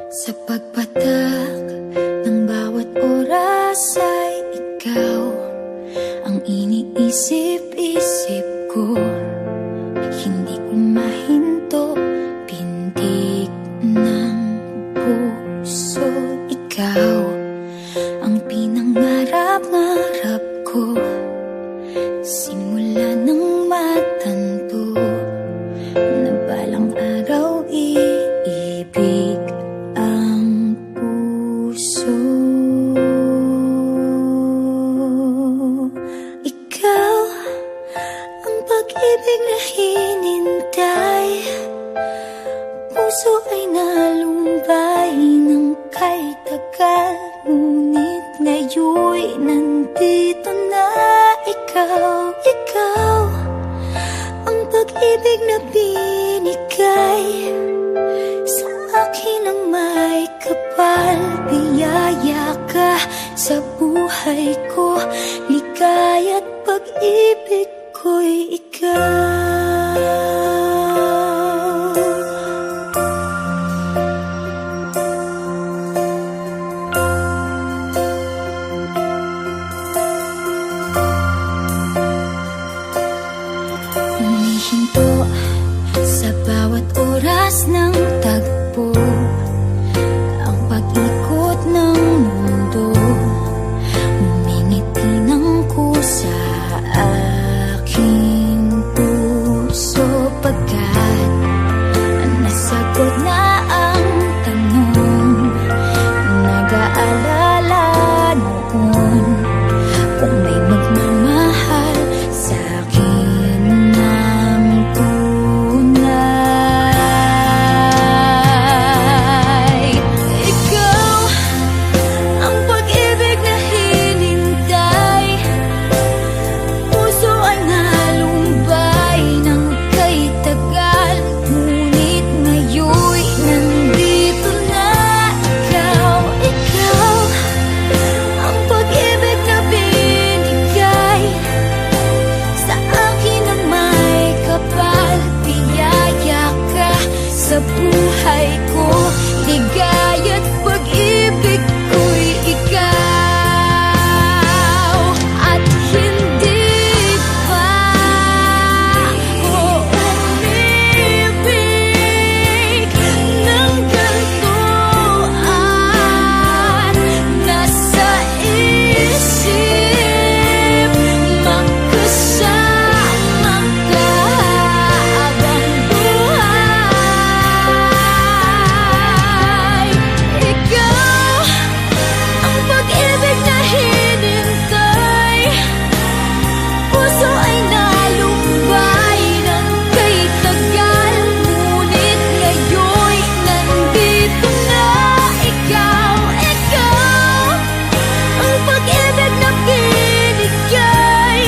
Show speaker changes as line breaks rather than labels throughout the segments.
Sa pagpatak ng bawat oras ay ikaw ang iniisip-isip ko. Hindi ko mahinto, pintig ng puso. Ikaw ang pinangarap-ngarap ko, simula ng matanto na balang araw iibig ang puso. Ikaw ang pag-ibig na hinintay, puso ay nalumbay ng kay tagal, ngunit ngayon'y nandito na ikaw. Ikaw ang pag-ibig na binigay sa akin ang may kapal. Biyaya ka sa buhay ko, ligaya't pag-ibig ko'y ikaw. Humihinto sa bawat oras ng tagpo, ang pag-ikot ng mundo, ngumingiti ng kusa aking puso. Pagkat nasagot na ang tanong, nag-aalala noon kung may magmamahal sa'kin ng tunay. Ikaw ang pag-ibig na hinintay, puso ay nalumbay ng kay tagal, ngunit ngayon'y nandito na ikaw. Ikaw ang pag-ibig na binigay sa akin ang may kapal. Biyaya ka sa buhay ko, ligaya't pag-ibig ko'y ikaw. At hindi pa ako umibig ng ganito, at nasa isip magkasama ka habang buhay. Ikaw ang pag-ibig na hinintay, puso ay nalumbay ng kay tagal, ngunit ngayon'y nandito na ikaw. Ikaw ang pag-ibig na binigay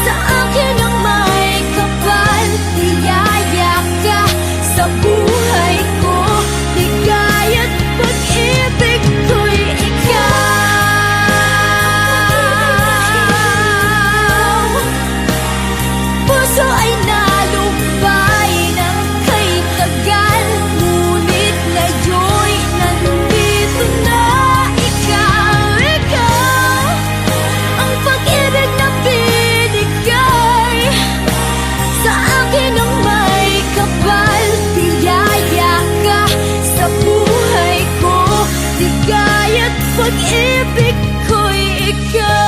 sa akin ang may kapal. Biyaya ka sa buhay ko, ligaya't pag-ibig ko'y ikaw. Puso ay nalumbay ng kay tagal, ngunit ngayon'y nandito na ikaw. Ikaw ang pag-ibig na binigay sa akin ang may kapal. Biyaya ka sa buhay ko, ligaya't pag-ibig ko'y ikaw.